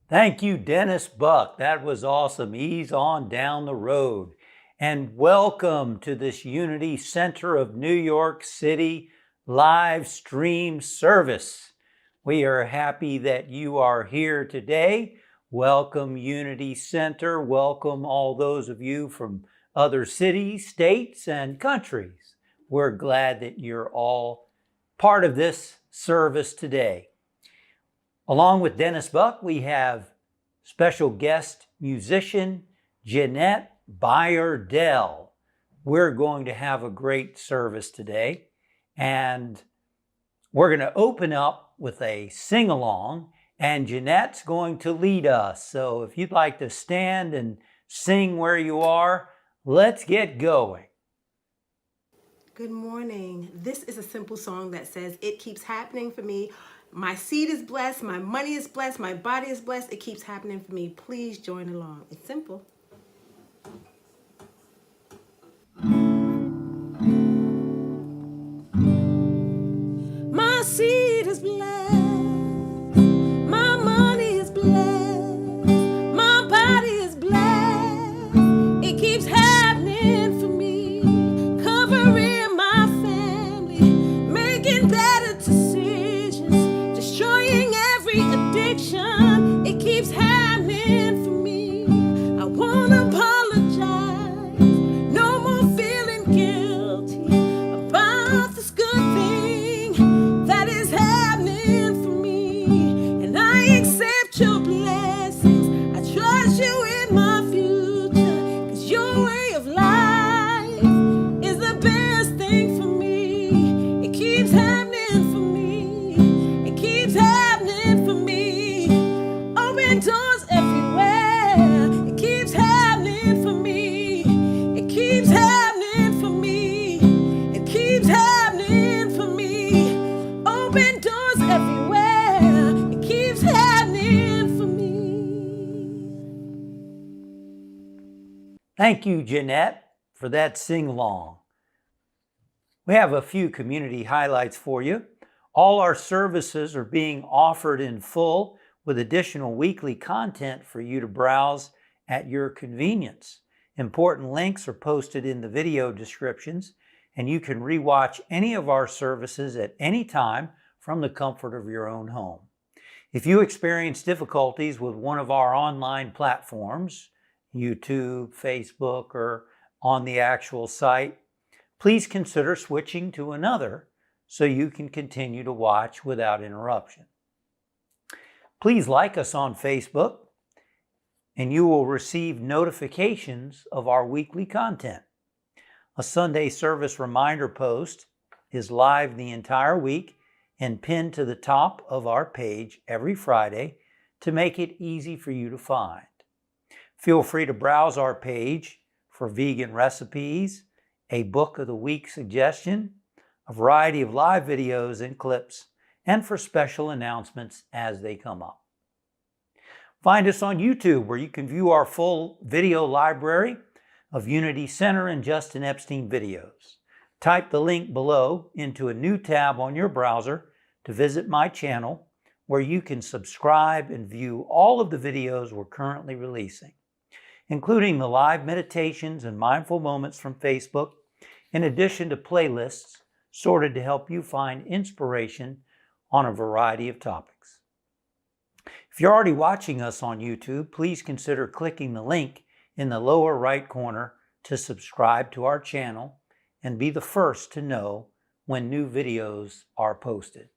Thank you, Dennis Buck. That was awesome. Ease on down the road. And welcome to this Unity Center of New York City live stream service. We are happy that you are here today. Welcome, Unity Center. Welcome all those of you from other cities, states, and countries. We're glad that you're all part of this service today. Along with Dennis Buck, we have special guest musician Jeannette Bayardelle. We're going to have a great service today, and we're going to open up with a sing-along, and Jeanette's going to lead us. So if you'd like to stand and sing where you are, let's get going. Good morning. This is a simple song that says, "It keeps happening for me. My seed is blessed, my money is blessed, my body is blessed. It keeps happening for me." Please join along. It's simple. My seed is blessed, my money is blessed, my body is blessed. It keeps happening for me, covering my family, making better decisions, destroying every addiction. It keeps happening for me. I won't apologize, no more feeling guilty about this good thing that is happening for me. And I accept your blessings, I trust you in my future, 'cause your way of life is the best thing for me. It keeps happening for me, it keeps happening for me. Open doors everywhere, it keeps happening for me. It keeps happening for me, it keeps happening for me. Open doors everywhere, it keeps happening for me. Thank you, Jeannette, for that sing-along. We have a few community highlights for you. All our services are being offered in full with additional weekly content for you to browse at your convenience. Important links are posted in the video descriptions, and you can rewatch any of our services at any time from the comfort of your own home. If you experience difficulties with one of our online platforms, YouTube, Facebook, or on the actual site, please consider switching to another so you can continue to watch without interruption. Please like us on Facebook, and you will receive notifications of our weekly content. A Sunday service reminder post is live the entire week and pinned to the top of our page every Friday to make it easy for you to find. Feel free to browse our page for vegan recipes, a book of the week suggestion, a variety of live videos and clips, and for special announcements as they come up. Find us on YouTube, where you can view our full video library of Unity Center and Justin Epstein videos. Type the link below into a new tab on your browser to visit my channel, where you can subscribe and view all of the videos we're currently releasing, including the live meditations and mindful moments from Facebook, in addition to playlists sorted to help you find inspiration on a variety of topics. If you're already watching us on YouTube, please consider clicking the link in the lower right corner to subscribe to our channel and be the first to know when new videos are posted.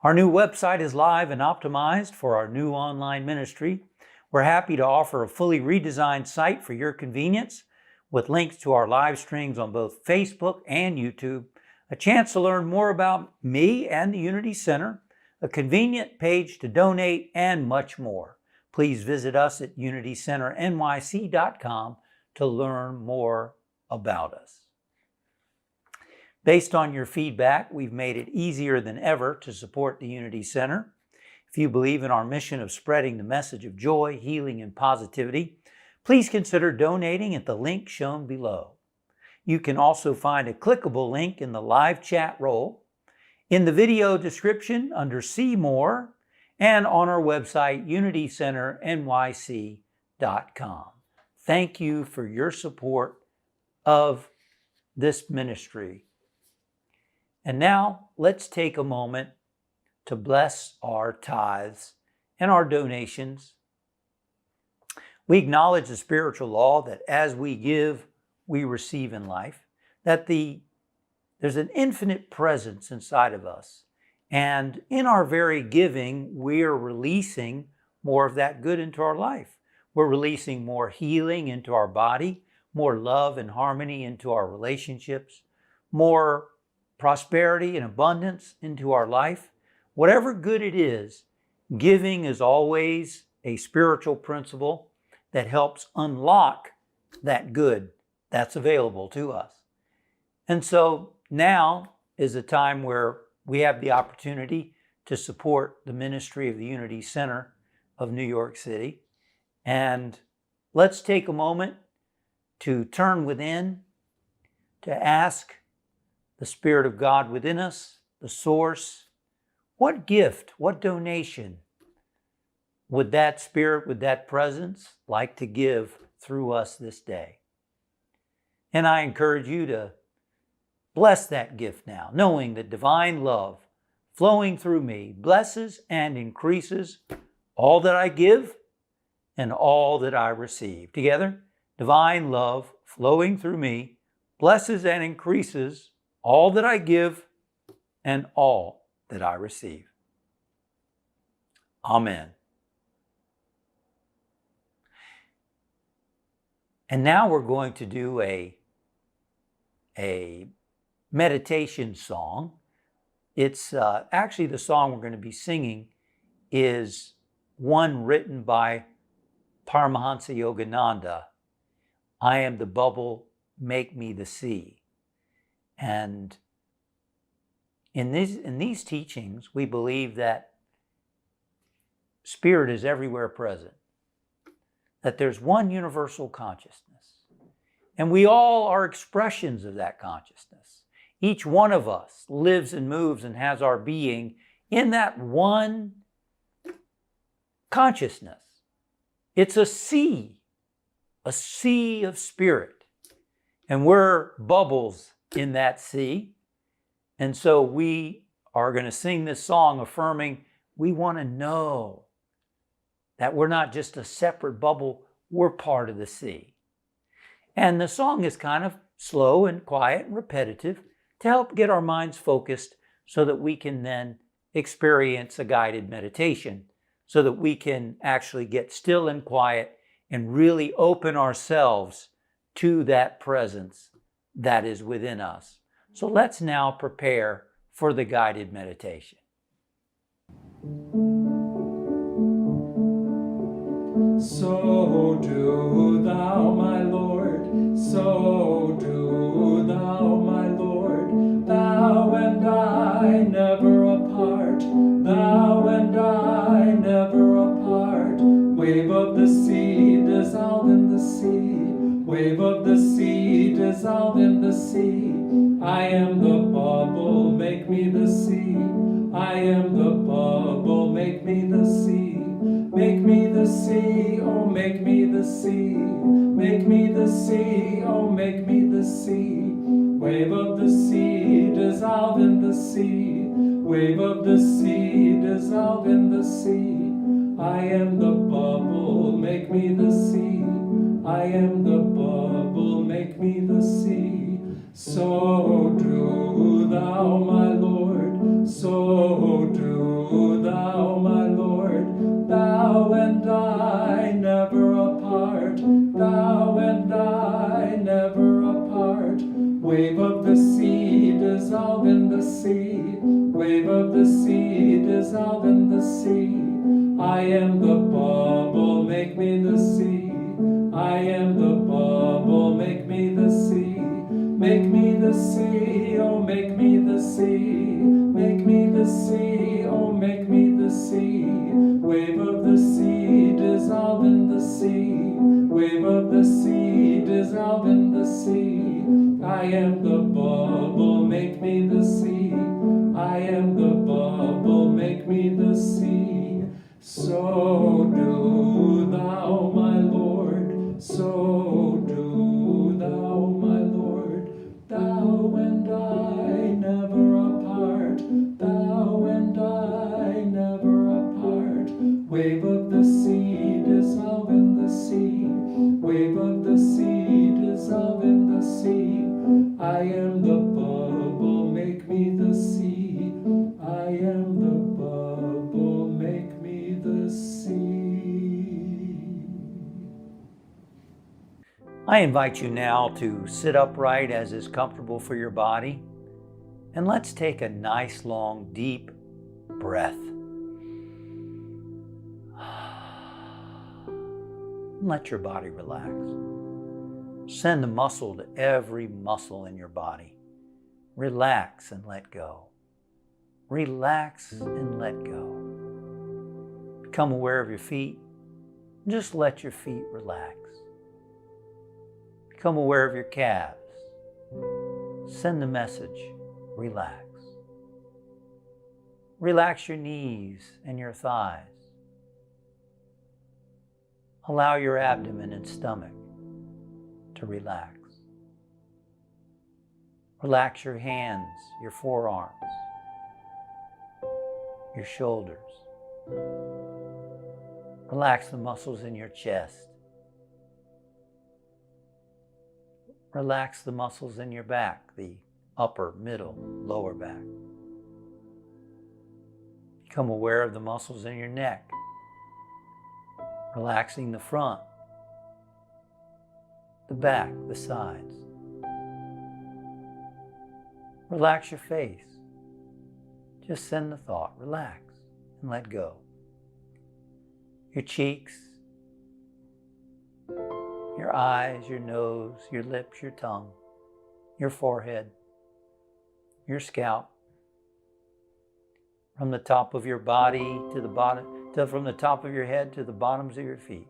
Our new website is live and optimized for our new online ministry. We're happy to offer a fully redesigned site for your convenience, with links to our live streams on both Facebook and YouTube, a chance to learn more about me and the Unity Center, a convenient page to donate, and much more. Please visit us at unitycenternyc.com to learn more about us. Based on your feedback, we've made it easier than ever to support the Unity Center. If you believe in our mission of spreading the message of joy, healing, and positivity, please consider donating at the link shown below. You can also find a clickable link in the live chat role, in the video description under See More, and on our website, unitycenternyc.com. Thank you for your support of this ministry. And now let's take a moment to bless our tithes and our donations. We acknowledge the spiritual law that as we give, we receive in life, that there's an infinite presence inside of us. And in our very giving, we are releasing more of that good into our life. We're releasing more healing into our body, more love and harmony into our relationships, more prosperity and abundance into our life. Whatever good it is, giving is always a spiritual principle that helps unlock that good that's available to us. And so now is a time where we have the opportunity to support the ministry of the Unity Center of New York City. And let's take a moment to turn within, to ask the Spirit of God within us, the source, what gift, what donation would that Spirit, would that presence like to give through us this day? And I encourage you to bless that gift now, knowing that divine love flowing through me blesses and increases all that I give and all that I receive. Together, divine love flowing through me blesses and increases all that I give and all that I receive. Amen. And now we're going to do a meditation song. It's actually the song we're going to be singing is one written by Paramahansa Yogananda. I am the bubble, make me the sea. And in these teachings, we believe that Spirit is everywhere present, that there's one universal consciousness, and we all are expressions of that consciousness. Each one of us lives and moves and has our being in that one consciousness. It's a sea of spirit. And we're bubbles in that sea. And so we are going to sing this song affirming we want to know that we're not just a separate bubble, we're part of the sea. And the song is kind of slow and quiet and repetitive to help get our minds focused so that we can then experience a guided meditation, so that we can actually get still and quiet and really open ourselves to that presence that is within us. So let's now prepare for the guided meditation. So do thou, my Lord, so do thou, my Lord, thou and I never apart, thou and I never apart. Wave of the sea, dissolve in the sea, wave of the sea, dissolve in the sea. I am the bubble, make me the sea, I am the bubble, make me the sea. Make me the sea, oh make me the sea. Make me the sea, oh make me the sea. Wave of the sea, dissolve in the sea. Wave of the sea, dissolve in the sea. I am the bubble, make me the sea. I am the bubble, make me the sea. So do thou, my Lord, so do thou, my Lord, thou and I never apart, thou and I never apart. Wave of the sea, dissolve in the sea, wave of the sea, dissolve in the sea. I am the bubble, make me the sea, I am the bubble, make me the sea. Make me the sea, oh make me the sea. Make me the sea, oh make me the sea. Wave of the sea, dissolve in the sea. Wave of the sea, dissolve in the sea. I am the bubble, make me the sea. I am the bubble, make me the sea. So do thou, my Lord, so do thou, my Lord. Thou and I never apart, thou and I never apart. Wave of the sea, dissolve in the sea. Wave of the sea, dissolve in the sea. I am the bubble, make me the sea. I am the bubble, make me the sea. I invite you now to sit upright as is comfortable for your body, and let's take a nice, long, deep breath. Let your body relax. Send the muscle to every muscle in your body. Relax and let go. Relax and let go. Become aware of your feet. Just let your feet relax. Become aware of your calves. Send the message, relax. Relax your knees and your thighs. Allow your abdomen and stomach to relax. Relax your hands, your forearms, your shoulders. Relax the muscles in your chest. Relax the muscles in your back, the upper, middle, lower back. Become aware of the muscles in your neck, relaxing the front, the back, the sides. Relax your face. Just send the thought, relax and let go. Your cheeks, your eyes, your nose, your lips, your tongue, your forehead, your scalp, from the top of your body to the bottom, from the top of your head to the bottoms of your feet.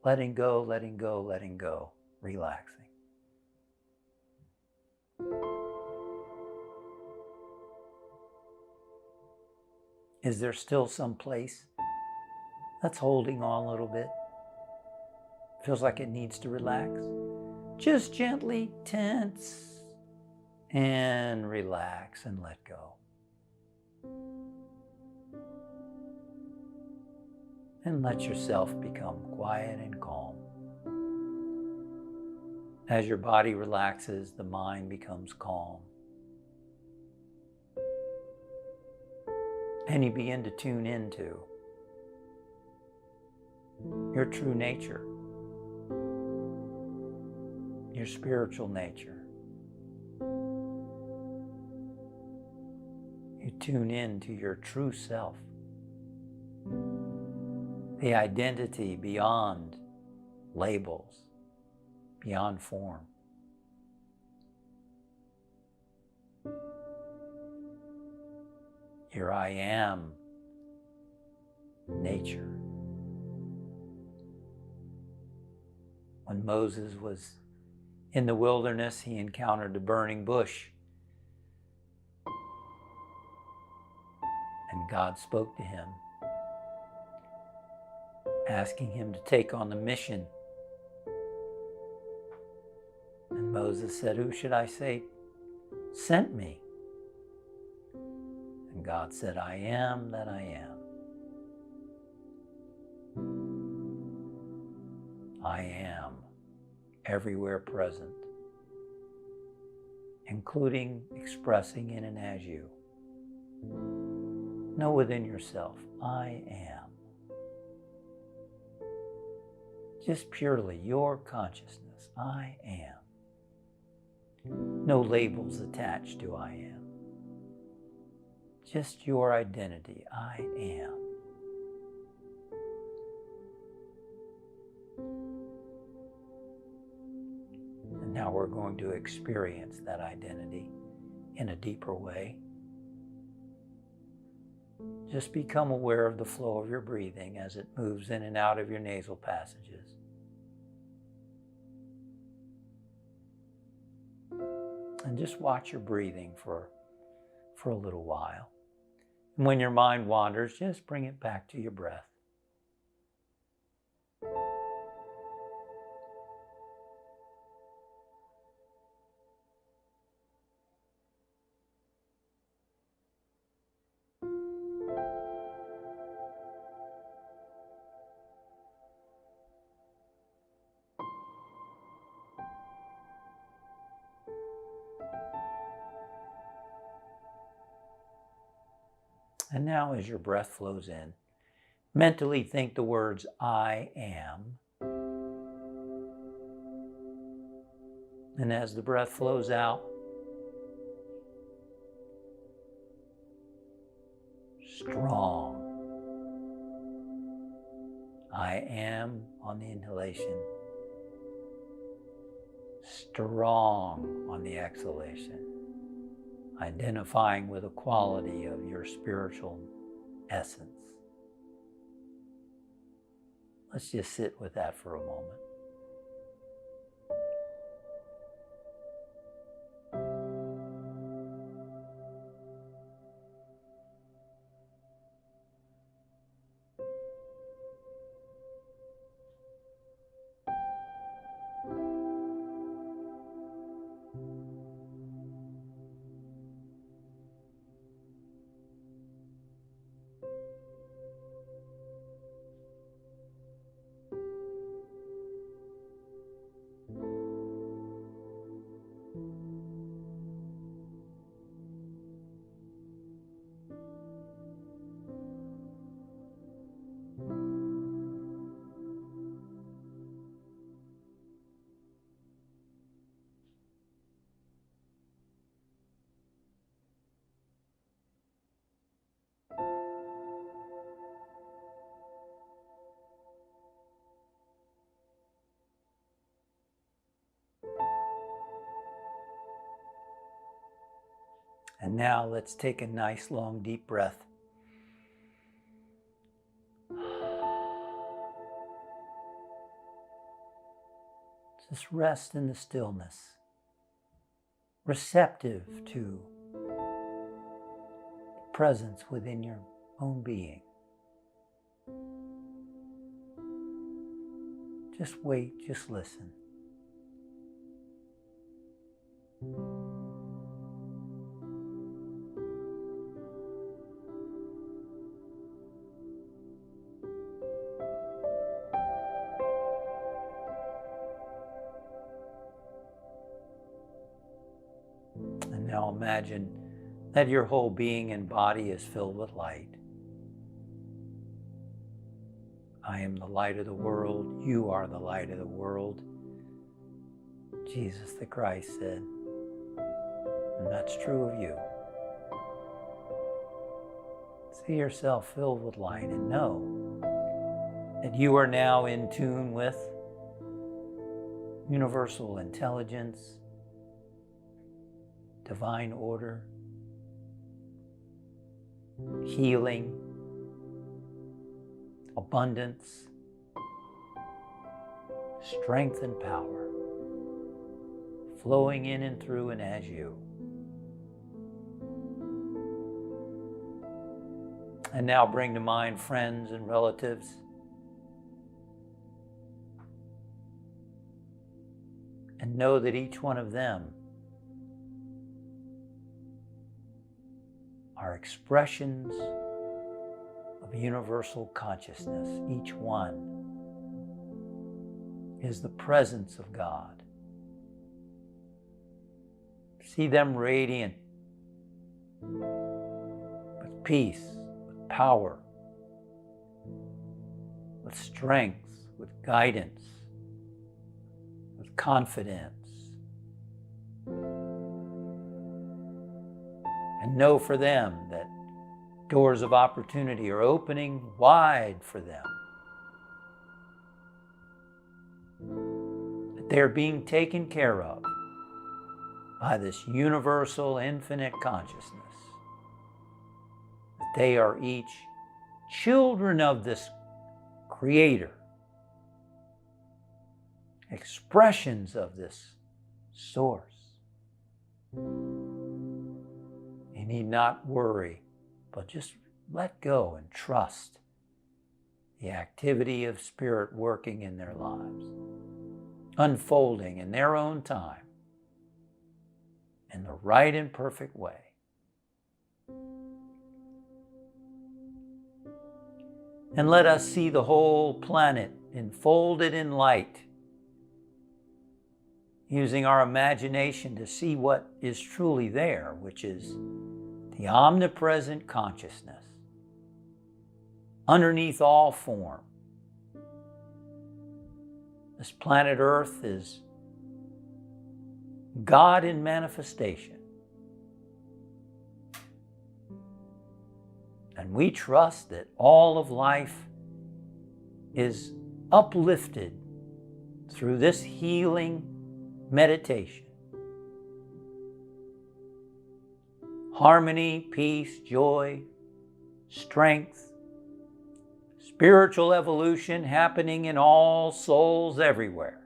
Letting go, letting go, letting go, relaxing. Is there still some place that's holding on a little bit? Feels like it needs to relax? Just gently tense and relax and let go. And let yourself become quiet and calm. As your body relaxes, the mind becomes calm. And you begin to tune into your true nature, your spiritual nature. You tune into your true self, the identity beyond labels, beyond form. Your I am nature. When Moses was in the wilderness, he encountered a burning bush. And God spoke to him, asking him to take on the mission. And Moses said, "Who should I say sent me?" And God said, "I am that I am. I am everywhere present, including expressing in and as you. Know within yourself, I am. Just purely your consciousness, I am. No labels attached to I am. Just your identity, I am. And now we're going to experience that identity in a deeper way. Just become aware of the flow of your breathing as it moves in and out of your nasal passages. And just watch your breathing for a little while. And when your mind wanders, just bring it back to your breath. And now as your breath flows in, mentally think the words I am. And as the breath flows out, strong. I am on the inhalation. Strong on the exhalation. Identifying with a quality of your spiritual essence. Let's just sit with that for a moment. And now let's take a nice long deep breath. Just rest in the stillness, receptive to presence within your own being. Just wait, just listen. And now imagine that your whole being and body is filled with light. I am the light of the world. You are the light of the world. Jesus the Christ said, and that's true of you. See yourself filled with light and know that you are now in tune with universal intelligence, divine order, healing, abundance, strength and power, flowing in and through and as you. And now bring to mind friends and relatives. And know that each one of them are expressions of universal consciousness. Each one is the presence of God. See them radiant with peace, with power, with strength, with guidance, with confidence. And know for them that doors of opportunity are opening wide for them. That they're being taken care of by this universal infinite consciousness. That they are each children of this Creator, expressions of this source. You need not worry, but just let go and trust the activity of Spirit working in their lives, unfolding in their own time, in the right and perfect way. And let us see the whole planet enfolded in light, using our imagination to see what is truly there, which is the omnipresent consciousness underneath all form. This planet Earth is God in manifestation. And we trust that all of life is uplifted through this healing meditation. Harmony, peace, joy, strength, spiritual evolution happening in all souls everywhere.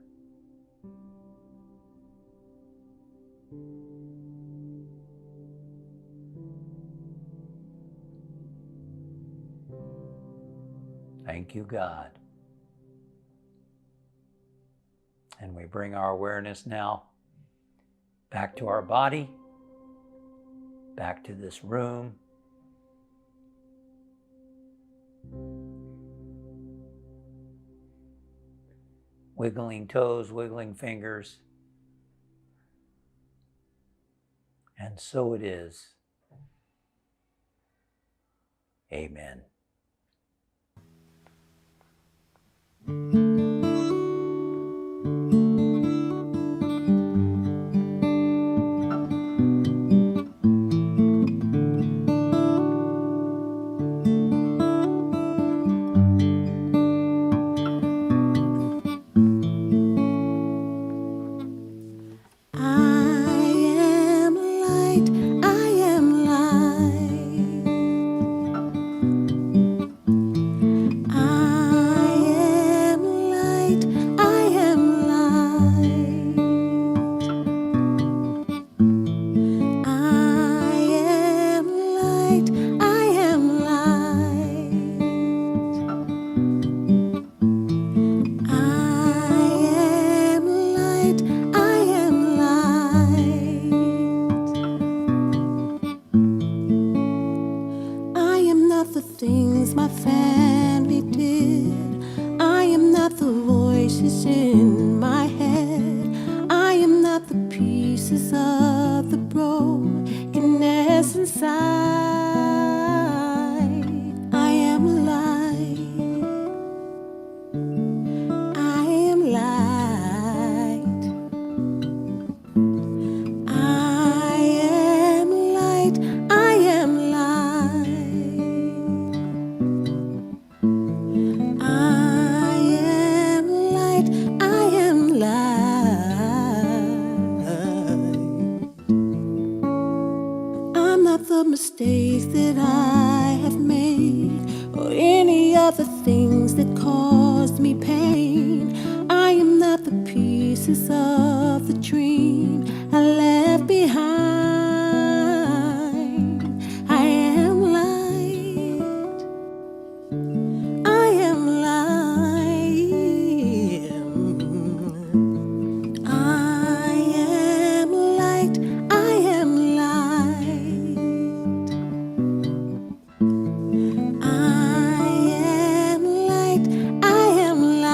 Thank you, God. And we bring our awareness now back to our body, back to this room. Wiggling toes, wiggling fingers. And so it is. Amen. I am things my family did. I am not the voices in my head. I am not the pieces of the brokenness inside. I am light. I am light. I am light. I am light. I am light. I am light. I'm not the mistakes that I have made or any other things that caused me pain. I am not the pieces of the dream I left behind. I am light. I am light. I am light. I am light. I am light. I am light.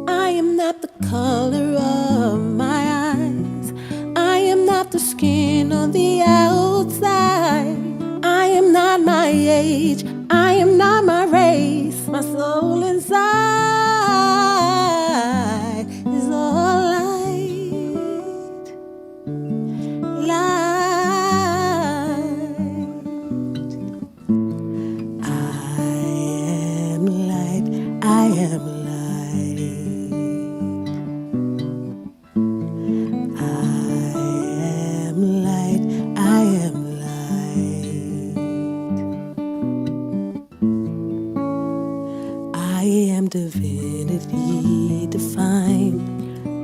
I am not the color of my eyes. I am not the skin on the outside. I am not my age. I am not my race. My soul inside is all light. Light. I am light. I am light. I am light. I am light. I am divinity defined.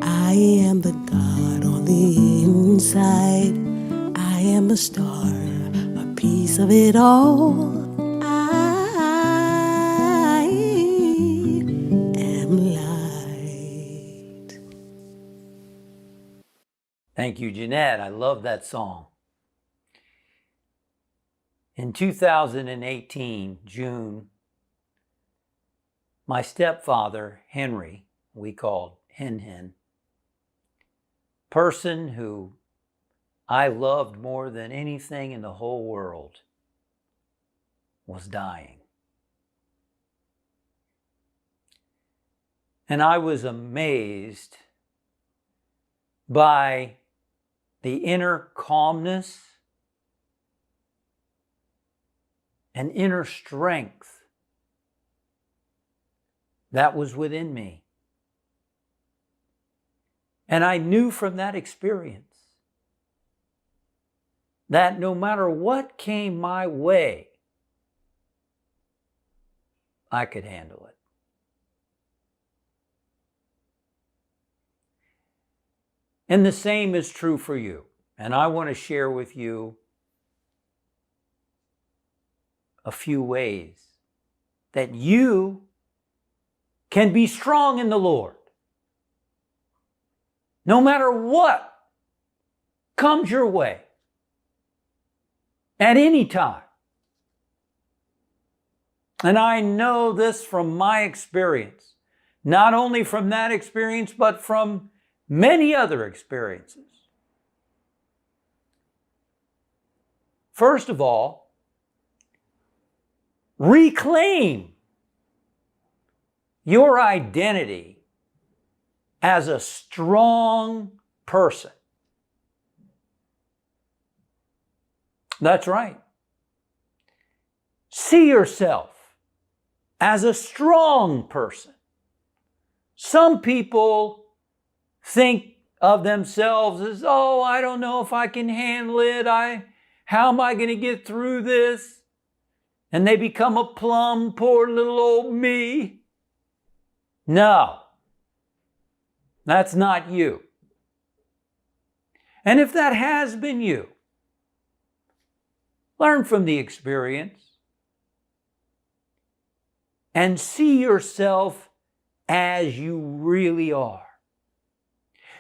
I am the God on the inside. I am a star, a piece of it all. I am light. Thank you, Jeanette. I love that song. In 2018, June, my stepfather, Henry, we called Hen, person who I loved more than anything in the whole world, was dying. And I was amazed by the inner calmness and inner strength that was within me. And I knew from that experience that no matter what came my way, I could handle it. And the same is true for you. And I want to share with you a few ways that you can be strong in the Lord. No matter what comes your way, at any time. And I know this from my experience, not only from that experience, but from many other experiences. First of all, reclaim your identity as a strong person. That's right. See yourself as a strong person. Some people think of themselves as, oh, I don't know if I can handle it. How am I going to get through this? And they become a plum, poor little old me. No, that's not you. And if that has been you, learn from the experience and see yourself as you really are.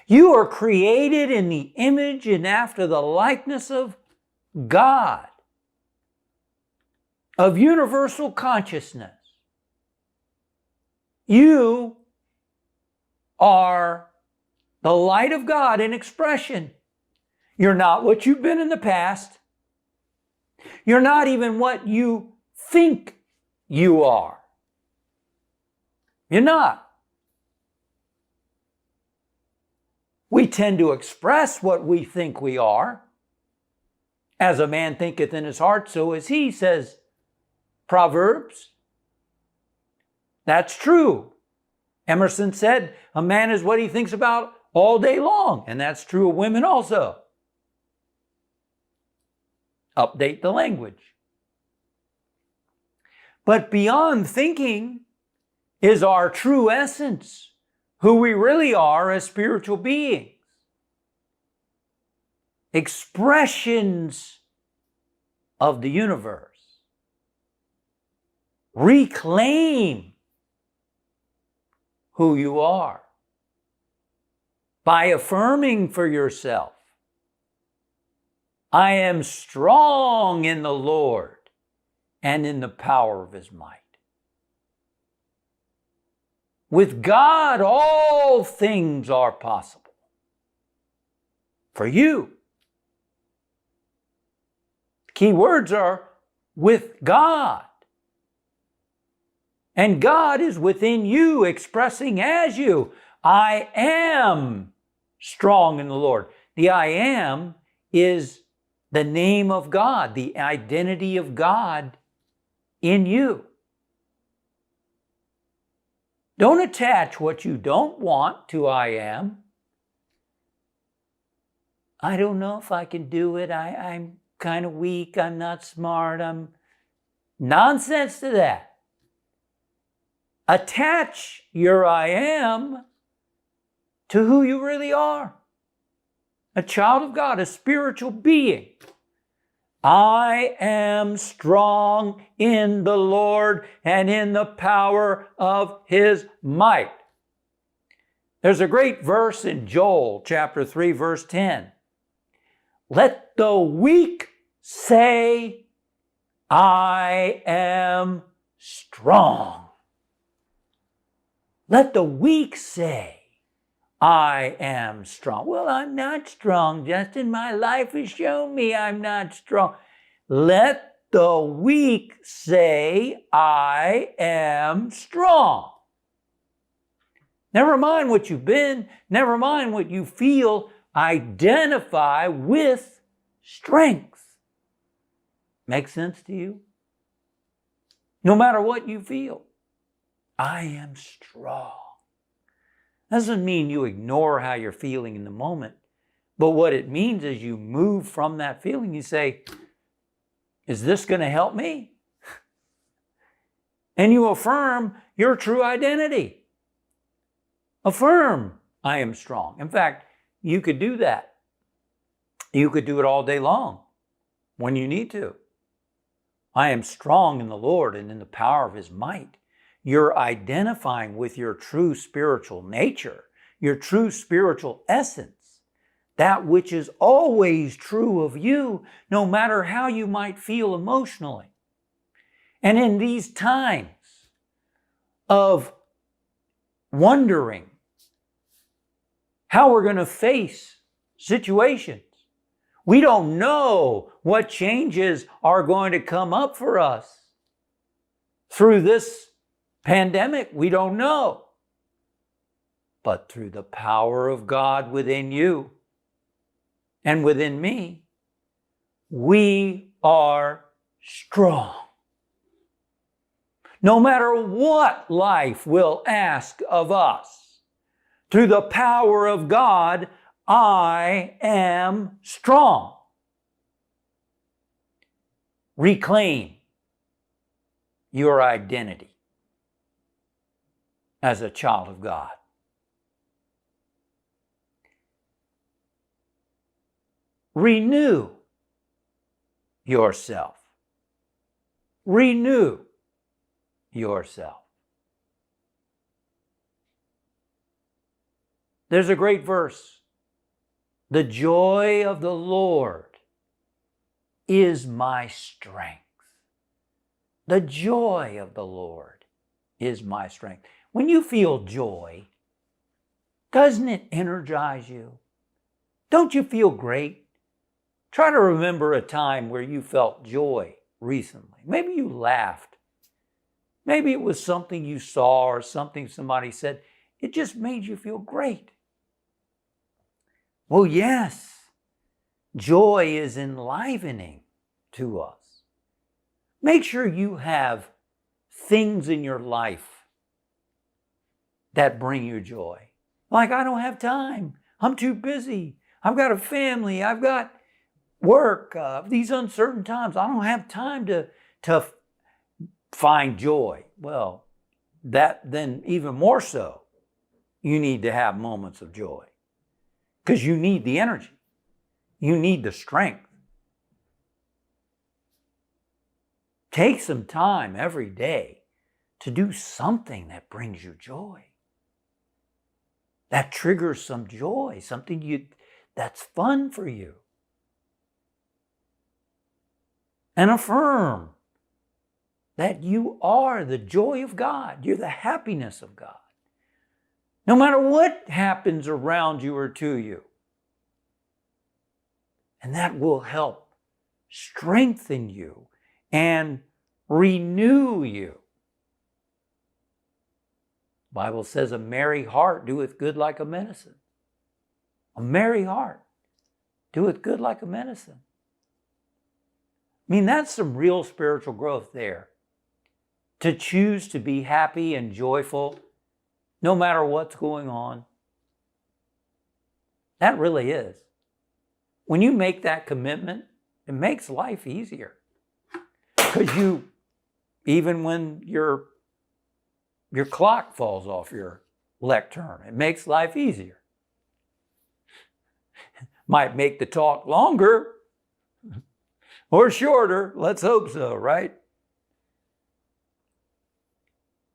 You are created in the image and after the likeness of God of universal consciousness. You are the light of God in expression. You're not what you've been in the past. You're not even what you think you are. You're not. We tend to express what we think we are. As a man thinketh in his heart, so is he, says Proverbs. That's true. Emerson said, a man is what he thinks about all day long. And that's true of women also. Update the language. But beyond thinking is our true essence, who we really are as spiritual beings. Expressions of the universe. Reclaim who you are by affirming for yourself, I am strong in the Lord and in the power of his might. With God, all things are possible. For you. Key words are with God. And God is within you, expressing as you. I am strong in the Lord. The I am is the name of God, the identity of God in you. Don't attach what you don't want to I am. I don't know if I can do it. I'm kind of weak. I'm not smart. I'm nonsense to that. Attach your I am to who you really are. A child of God, a spiritual being. I am strong in the Lord and in the power of his might. There's a great verse in Joel chapter 3, verse 10. Let the weak say, I am strong. Let the weak say, I am strong. Well, I'm not strong, Justin. My life has shown me I'm not strong. Let the weak say, I am strong. Never mind what you've been. Never mind what you feel. Identify with strength. Make sense to you? No matter what you feel. I am strong. Doesn't mean you ignore how you're feeling in the moment, but what it means is you move from that feeling. You say, is this going to help me? And you affirm your true identity. Affirm, I am strong. In fact, you could do that. You could do it all day long when you need to. I am strong in the Lord and in the power of his might. You're identifying with your true spiritual nature, your true spiritual essence, that which is always true of you, no matter how you might feel emotionally. And in these times of wondering how we're going to face situations, we don't know what changes are going to come up for us through this pandemic. We don't know. But through the power of God within you and within me, we are strong. No matter what life will ask of us, through the power of God, I am strong. Reclaim your identity as a child of God. Renew yourself. Renew yourself. There's a great verse. The joy of the Lord is my strength. The joy of the Lord is my strength. When you feel joy, doesn't it energize you? Don't you feel great? Try to remember a time where you felt joy recently. Maybe you laughed. Maybe it was something you saw or something somebody said. It just made you feel great. Well, yes, joy is enlivening to us. Make sure you have things in your life that bring you joy. Like, I don't have time. I'm too busy. I've got a family. I've got work. These uncertain times, I don't have time to find joy. Well, then even more so, you need to have moments of joy because you need the energy. You need the strength. Take some time every day to do something that brings you joy, that triggers some joy, something that's fun for you. And affirm that you are the joy of God. You're the happiness of God. No matter what happens around you or to you. And that will help strengthen you and renew you. The Bible says a merry heart doeth good like a medicine. A merry heart doeth good like a medicine. I mean, that's some real spiritual growth there. To choose to be happy and joyful no matter what's going on. That really is. When you make that commitment, it makes life easier. Because even when your clock falls off your lectern, it makes life easier. Might make the talk longer or shorter. Let's hope so, right?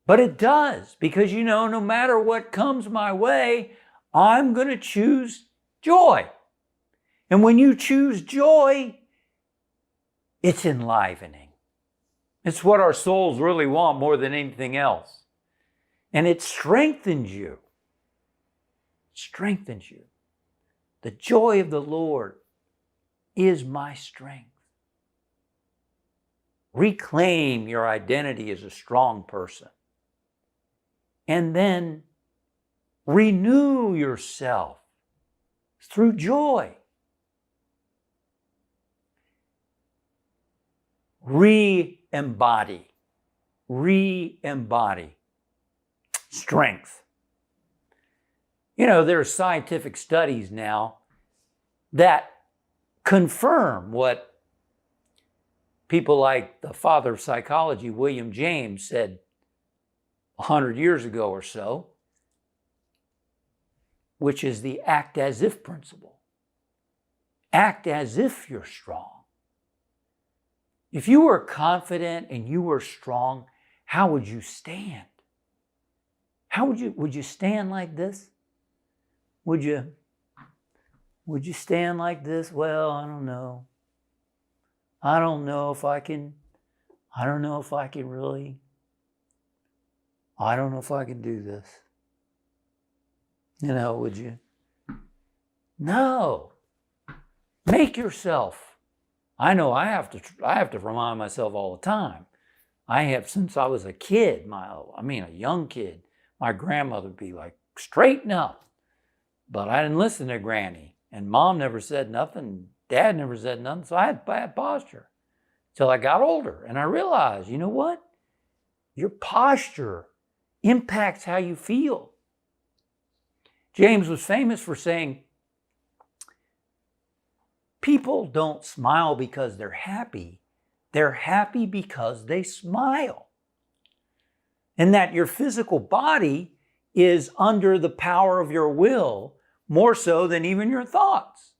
But it does, because no matter what comes my way, I'm going to choose joy. And when you choose joy, it's enlivening. It's what our souls really want more than anything else. And it strengthens you. It strengthens you. The joy of the Lord is my strength. Reclaim your identity as a strong person. And then renew yourself through joy. Re-embody strength. There are scientific studies now that confirm what people like the father of psychology, William James, said 100 years ago or so, which is the act as if principle. Act as if you're strong. If you were confident and you were strong, how would you stand? Would you stand like this? Would you stand like this? Well, I don't know. I don't know if I can really. I don't know if I can do this. Would you? No. Make yourself. I know I have to remind myself all the time. I have since I was a kid, a young kid. My grandmother would be like, straighten up. But I didn't listen to Granny. And Mom never said nothing. Dad never said nothing. So I had bad posture. Till I got older. And I realized, you know what? Your posture impacts how you feel. James was famous for saying, people don't smile because they're happy. They're happy because they smile. And that your physical body is under the power of your will more so than even your thoughts.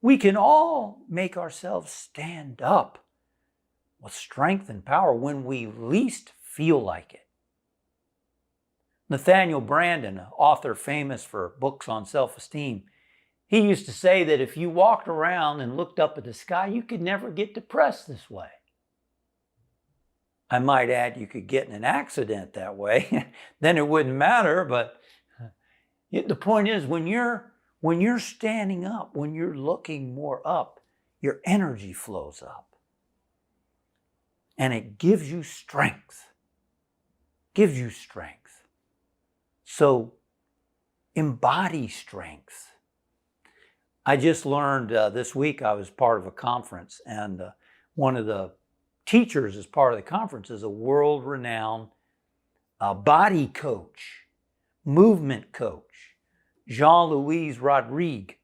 We can all make ourselves stand up with strength and power when we least feel like it. Nathaniel Branden, an author famous for books on self-esteem, He used to say that if you walked around and looked up at the sky, you could never get depressed this way. I might add, you could get in an accident that way. Then it wouldn't matter. But the point is, when you're standing up, when you're looking more up, your energy flows up. And it gives you strength. Gives you strength. So embody strength. I just learned this week, I was part of a conference, and one of the teachers as part of the conference is a world-renowned body coach, movement coach, Jean-Louis Rodrigue,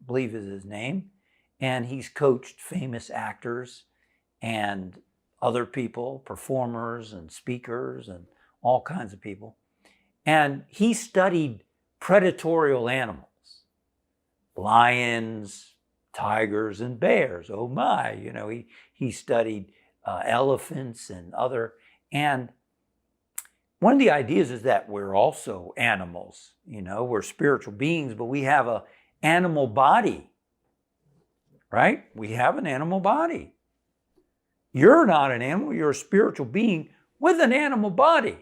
I believe is his name, and he's coached famous actors and other people, performers and speakers and all kinds of people. And he studied predatorial animals, lions, tigers, and bears. Oh my, he studied elephants and other. And one of the ideas is that we're also animals. We're spiritual beings, but we have an animal body, right? We have an animal body. You're not an animal, you're a spiritual being with an animal body.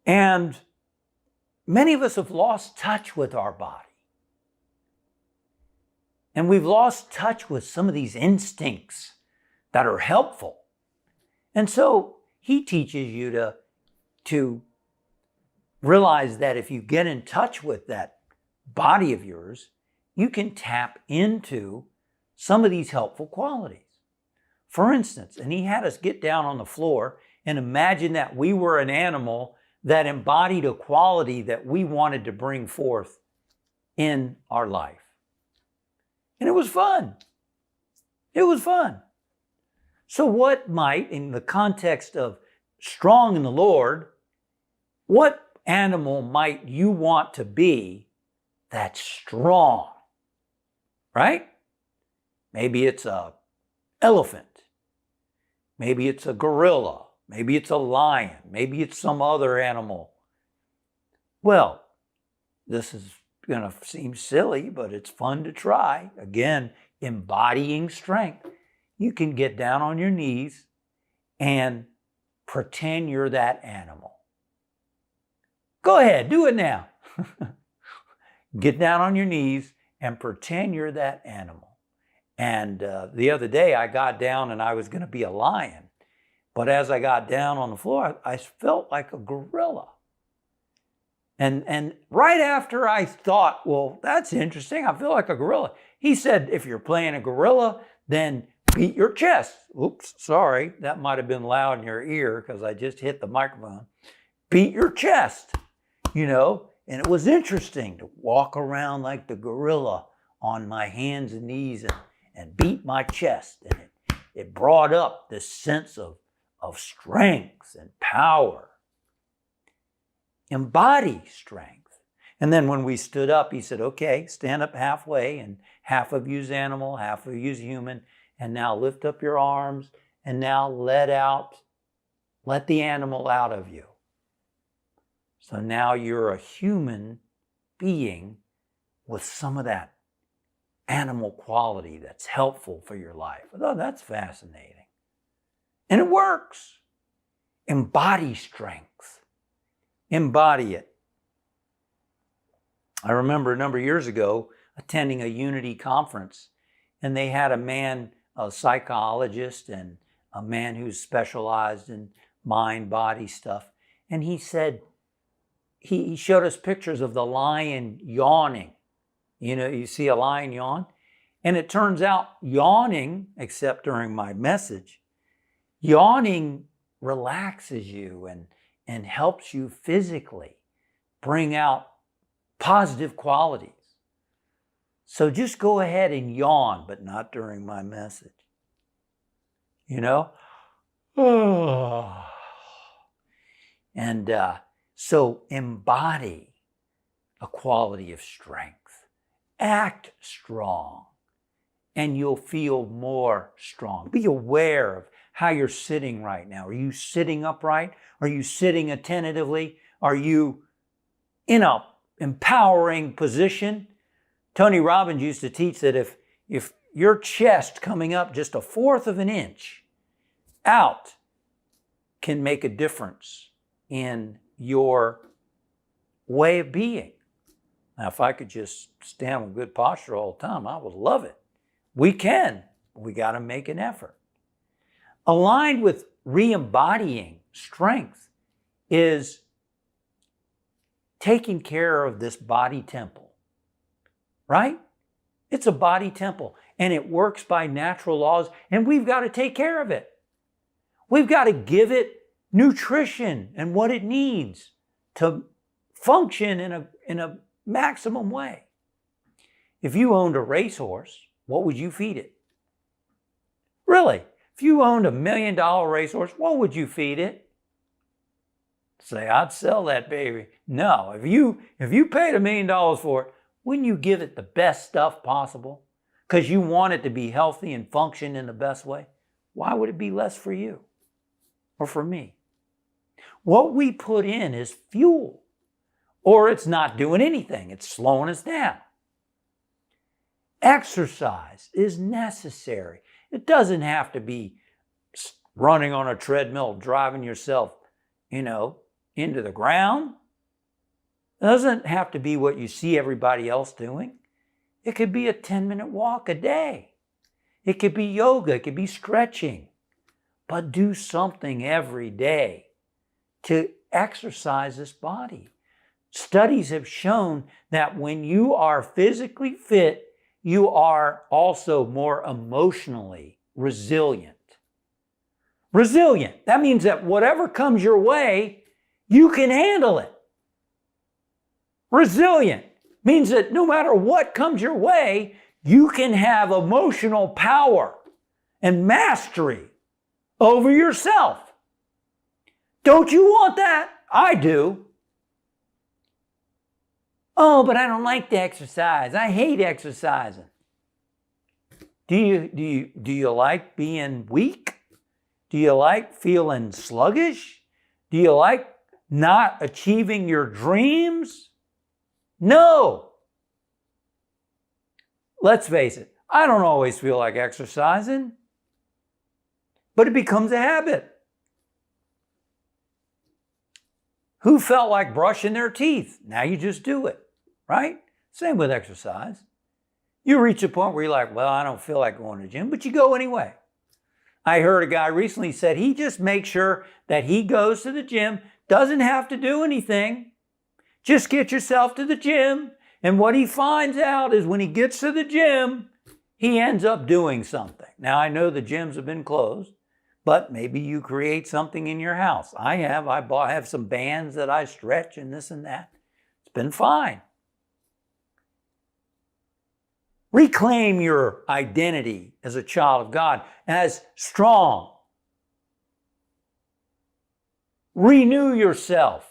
And many of us have lost touch with our body. And we've lost touch with some of these instincts that are helpful. And so he teaches you to realize that if you get in touch with that body of yours, you can tap into some of these helpful qualities. For instance, and he had us get down on the floor and imagine that we were an animal that embodied a quality that we wanted to bring forth in our life. And it was fun. It was fun. So what might, in the context of strong in the Lord, what animal might you want to be that's strong? Right? Maybe it's an elephant. Maybe it's a gorilla. Maybe it's a lion. Maybe it's some other animal. Well, this is going to seem silly, but it's fun to try. Again, embodying strength. You can get down on your knees and pretend you're that animal. Go ahead, do it now. Get down on your knees and pretend you're that animal. And the other day I got down and I was going to be a lion. But as I got down on the floor, I felt like a gorilla. And right after I thought, well, that's interesting. I feel like a gorilla. He said, if you're playing a gorilla, then beat your chest. Oops, sorry. That might have been loud in your ear because I just hit the microphone. Beat your chest, And it was interesting to walk around like the gorilla on my hands and knees and beat my chest. And it brought up this sense of strength and power. Embody strength. And then when we stood up, he said, okay, stand up halfway, and half of you's animal, half of you's human, and now lift up your arms, and now let the animal out of you. So now you're a human being with some of that animal quality that's helpful for your life. Oh, that's fascinating. And it works. Embody strength. Embody it. I remember a number of years ago attending a Unity conference, and they had a man, a psychologist, and a man who's specialized in mind, body stuff. And he said, he showed us pictures of the lion yawning. You see a lion yawn? And it turns out yawning, except during my message, yawning relaxes you and helps you physically bring out positive qualities. So just go ahead and yawn, but not during my message. And so embody a quality of strength. Act strong, and you'll feel more strong. Be aware of how you're sitting right now. Are you sitting upright? Are you sitting attentively? Are you in a empowering position. Tony Robbins used to teach that if your chest coming up just 1/4 of an inch out can make a difference in your way of being. Now, if I could just stand with good posture all the time, I would love it. We can. We got to make an effort. Aligned with re-embodying strength is taking care of this body temple, right? It's a body temple, and it works by natural laws, and we've got to take care of it. We've got to give it nutrition and what it needs to function in a maximum way. If you owned a racehorse, what would you feed it? Really, if you owned $1 million racehorse, what would you feed it? Say, I'd sell that baby. No, if you paid $1 million for it, wouldn't you give it the best stuff possible? Because you want it to be healthy and function in the best way. Why would it be less for you or for me? What we put in is fuel, or it's not doing anything. It's slowing us down. Exercise is necessary. It doesn't have to be running on a treadmill, driving yourself, into the ground. It doesn't have to be what you see everybody else doing. It could be a 10-minute walk a day. It could be yoga. It could be stretching. But do something every day to exercise this body. Studies have shown that when you are physically fit, you are also more emotionally resilient. Resilient. That means that whatever comes your way, you can handle it. Resilient means that no matter what comes your way, you can have emotional power and mastery over yourself. Don't you want that? I do. Oh, but I don't like to exercise. I hate exercising. Do you like being weak? Do you like feeling sluggish? Do you like not achieving your dreams? No. Let's face it, I don't always feel like exercising, but it becomes a habit. Who felt like brushing their teeth? Now you just do it, right? Same with exercise. You reach a point where you're like, well, I don't feel like going to the gym, but you go anyway. I heard a guy recently said he just makes sure that he goes to the gym, doesn't have to do anything. Just get yourself to the gym. And what he finds out is when he gets to the gym, he ends up doing something. Now, I know the gyms have been closed, but maybe you create something in your house. I have some bands that I stretch and this and that. It's been fine. Reclaim your identity as a child of God as strong. Renew yourself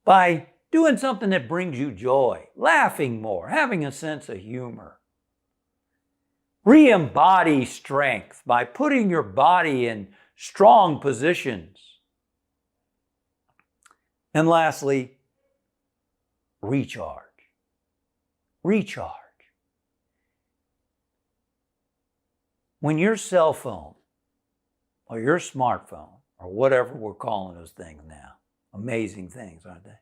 by doing something that brings you joy, laughing more, having a sense of humor. Re-embody strength by putting your body in strong positions. And lastly, recharge. Recharge. When your cell phone or your smartphone or whatever we're calling those things now, amazing things, aren't they?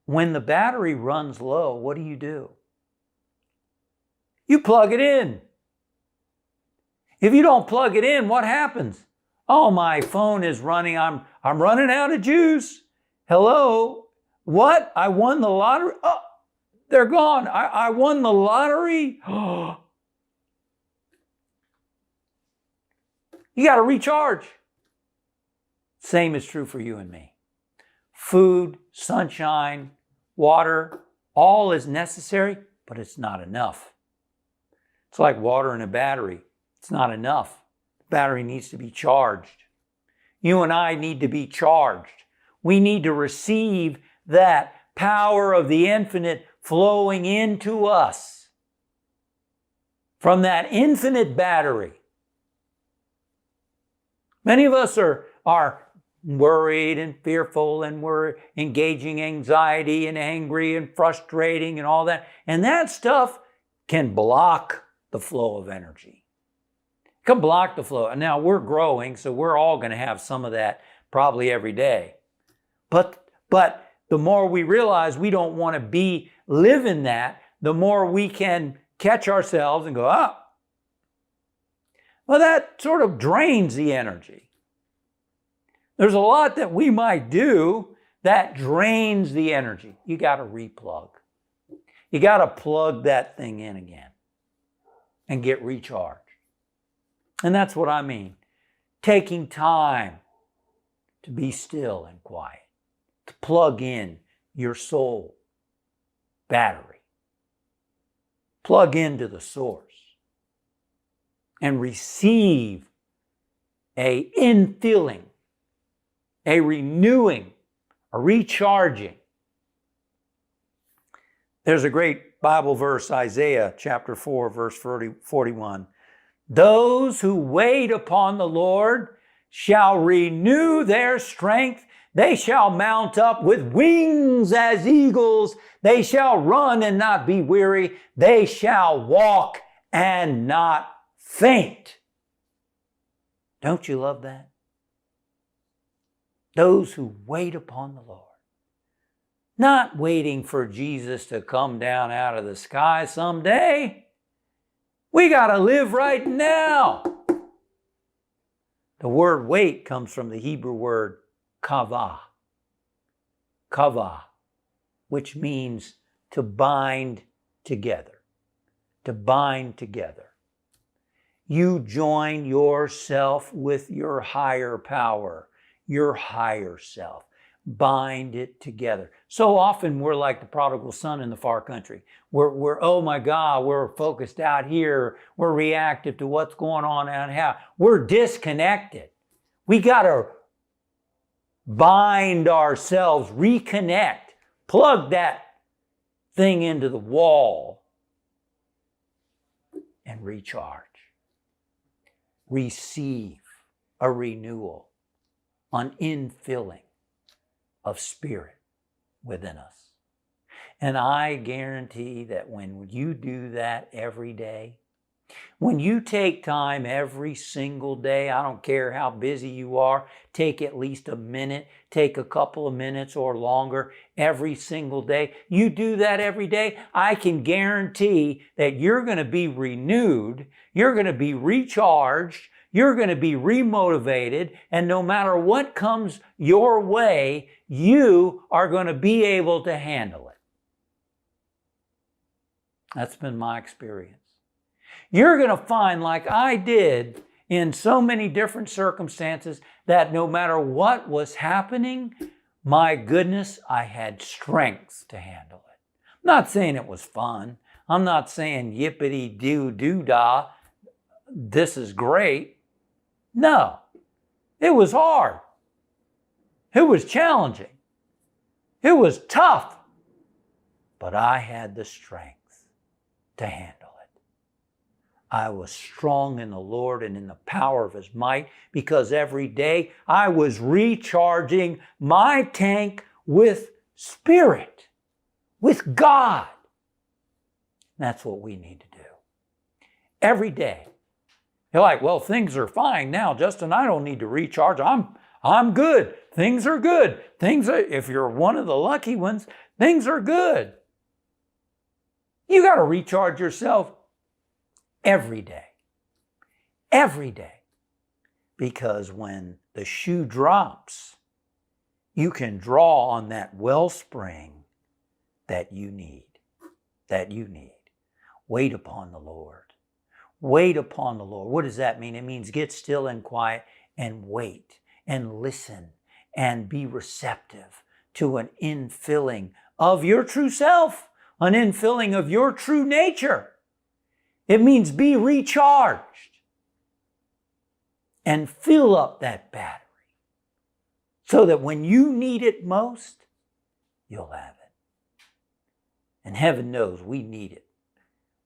When the battery runs low, what do? You plug it in. If you don't plug it in, what happens? Oh, my phone is running. I'm running out of juice. Hello? What? I won the lottery? Oh, they're gone. I won the lottery? Oh. You got to recharge. Same is true for you and me. Food, sunshine, water, all is necessary, but it's not enough. It's like water in a battery. It's not enough. The battery needs to be charged. You and I need to be charged. We need to receive that power of the infinite flowing into us from that infinite battery. Many of us are worried and fearful, and we're engaging anxiety and angry and frustrating and all that. And that stuff can block the flow of energy. It can block the flow. And now we're growing, so we're all going to have some of that probably every day. But the more we realize we don't want to be living that, the more we can catch ourselves and go, well, that sort of drains the energy. There's a lot that we might do that drains the energy. You got to replug. You got to plug that thing in again and get recharged. And that's what I mean. Taking time to be still and quiet, to plug in your soul battery. Plug into the source and receive a infilling, a renewing, a recharging. There's a great Bible verse, Isaiah chapter 4, verse 41. Those who wait upon the Lord shall renew their strength. They shall mount up with wings as eagles. They shall run and not be weary. They shall walk and not faint. Don't you love that? Those who wait upon the Lord. Not waiting for Jesus to come down out of the sky someday. We got to live right now. The word wait comes from the Hebrew word kavah. Kavah, which means to bind together. To bind together. You join yourself with your higher power, your higher self. Bind it together. So often we're like the prodigal son in the far country. We're oh my God, we're focused out here. We're reactive to what's going on out here. We're disconnected. We got to bind ourselves, reconnect, plug that thing into the wall and recharge. Receive a renewal, an infilling of spirit within us. And I guarantee that when you do that every day, when you take time every single day, I don't care how busy you are, take at least a minute, take a couple of minutes or longer every single day. You do that every day, I can guarantee that you're going to be renewed, you're going to be recharged, you're going to be remotivated, and no matter what comes your way, you are going to be able to handle it. That's been my experience. You're going to find, like I did in so many different circumstances, that no matter what was happening, my goodness, I had strength to handle it. I'm not saying it was fun. I'm not saying yippity-doo-doo-dah, this is great. No, it was hard. It was challenging. It was tough. But I had the strength to handle it. I was strong in the Lord and in the power of His might, because every day I was recharging my tank with Spirit, with God. That's what we need to do. Every day. You're like, well, things are fine now, Justin. I don't need to recharge. I'm good. Things are good. If you're one of the lucky ones, things are good. You got to recharge yourself every day. Every day. Because when the shoe drops, you can draw on that wellspring that you need. Wait upon the Lord. Wait upon the Lord. What does that mean? It means get still and quiet and wait and listen and be receptive to an infilling of your true self, an infilling of your true nature. It means be recharged and fill up that battery so that when you need it most, you'll have it. And heaven knows we need it.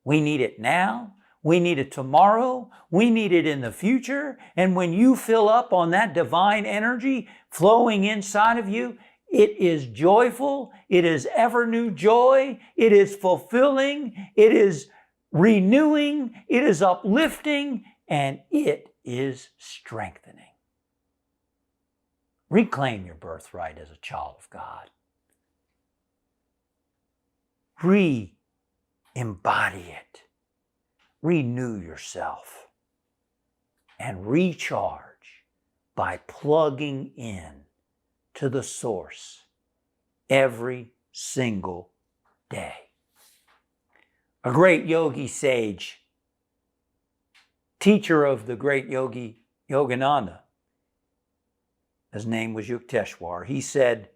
We need it now. We need it tomorrow. We need it in the future. And when you fill up on that divine energy flowing inside of you, it is joyful. It is ever new joy. It is fulfilling. It is renewing. It is uplifting. And it is strengthening. Reclaim your birthright as a child of God. Re-embody it. Renew yourself. And recharge by plugging in to the source every single day. A great yogi sage, teacher of the great yogi Yogananda, his name was Yukteswar, he said,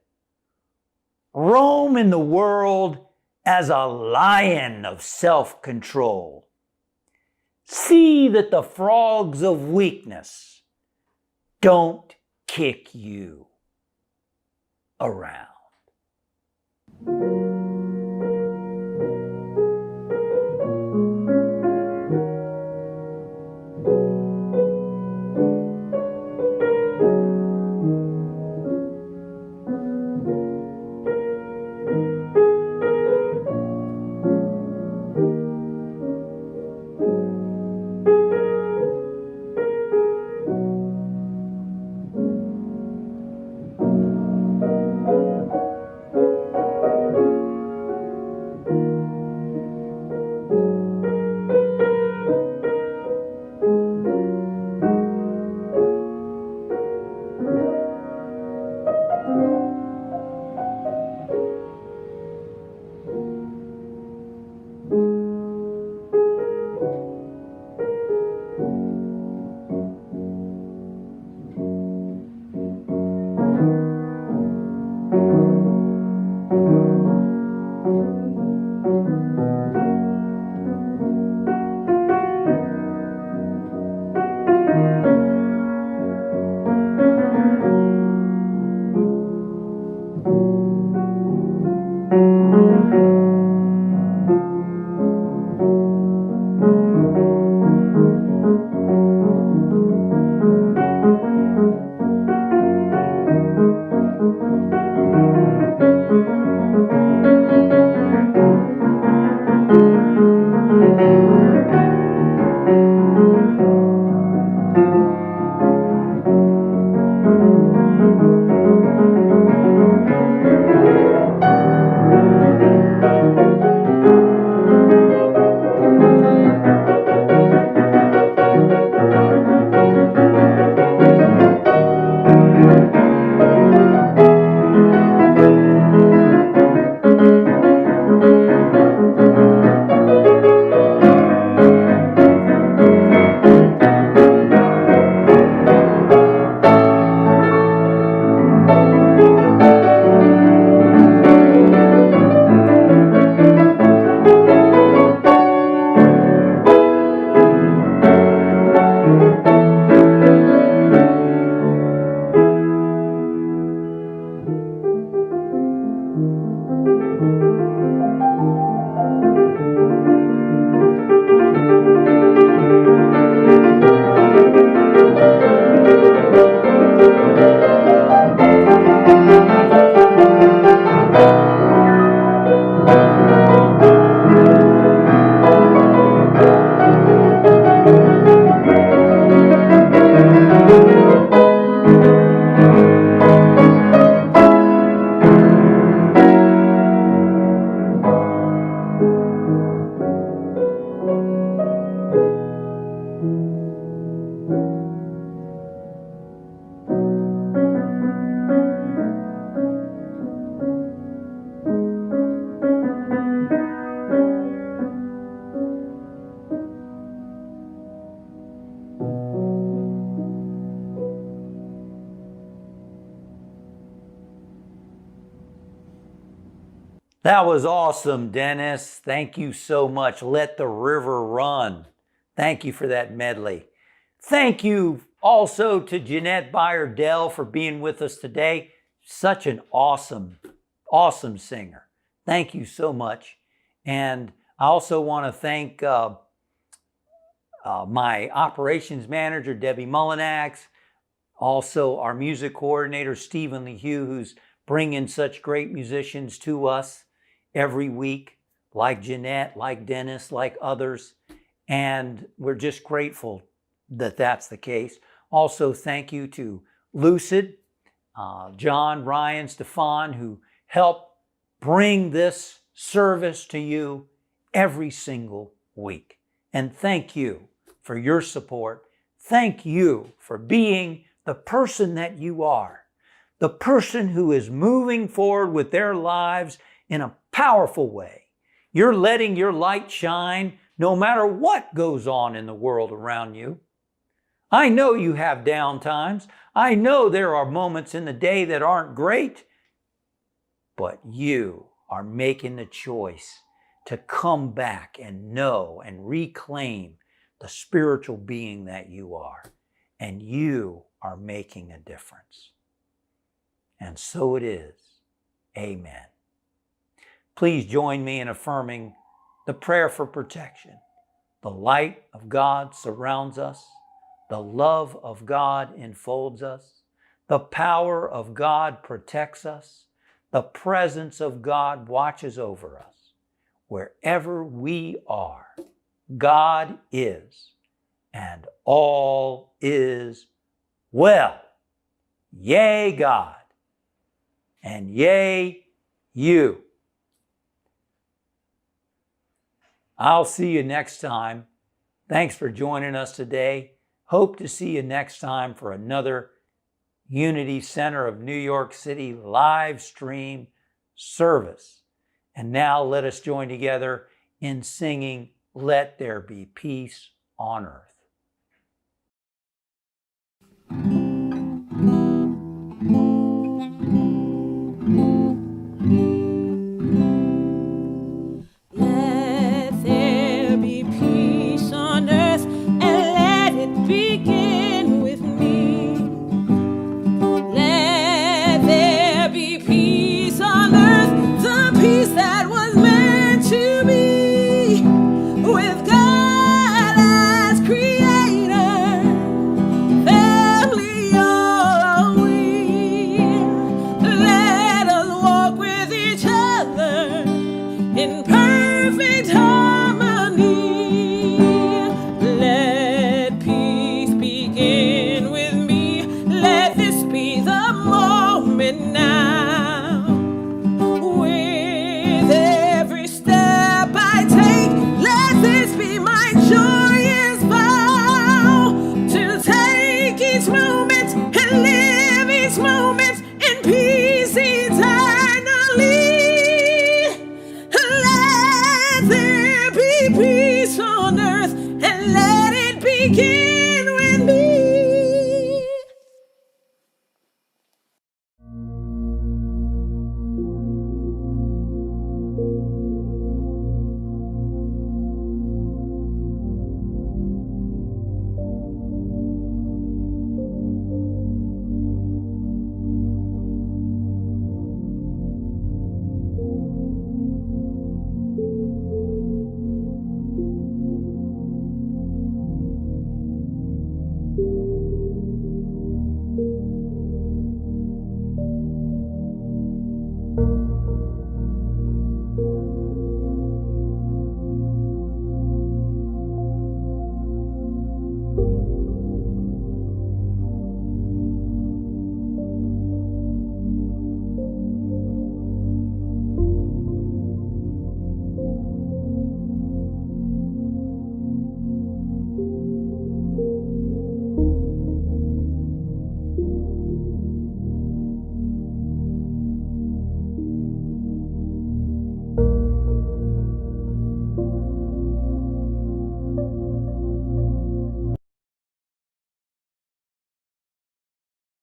roam in the world as a lion of self-control. See that the frogs of weakness don't kick you around. That was awesome, Dennis. Thank you so much. Let the river run. Thank you for that medley. Thank you also to Jeannette Bayardelle for being with us today. Such an awesome, awesome singer. Thank you so much. And I also want to thank my operations manager, Debbie Mullinax, also our music coordinator, Stephen LeHue, who's bringing such great musicians to us every week, like Jeannette, like Dennis, like others. And we're just grateful that that's the case. Also, thank you to Lucid, John, Ryan, Stefan, who help bring this service to you every single week. And thank you for your support. Thank you for being the person that you are, the person who is moving forward with their lives in a powerful way. You're letting your light shine no matter what goes on in the world around you. I know you have down times. I know there are moments in the day that aren't great, but you are making the choice to come back and know and reclaim the spiritual being that you are. And you are making a difference. And so it is. Amen. Please join me in affirming the prayer for protection. The light of God surrounds us. The love of God enfolds us. The power of God protects us. The presence of God watches over us. Wherever we are, God is, and all is well. Yea, God, and yea, you. I'll see you next time. Thanks for joining us today. Hope to see you next time for another Unity Center of New York City live stream service. And now let us join together in singing, Let There Be Peace on Earth. Let there be peace on earth, and let it begin with me. Let there be peace on earth, the peace that was meant to be, with God as creator, family are we. Let us walk with each other in perfect harmony. Let peace begin with me. Let this be the moment now. With every step I take, let this be my joyous vow, to take each moment and live each moment in peace eternally. Let there be peace on earth, and let it begin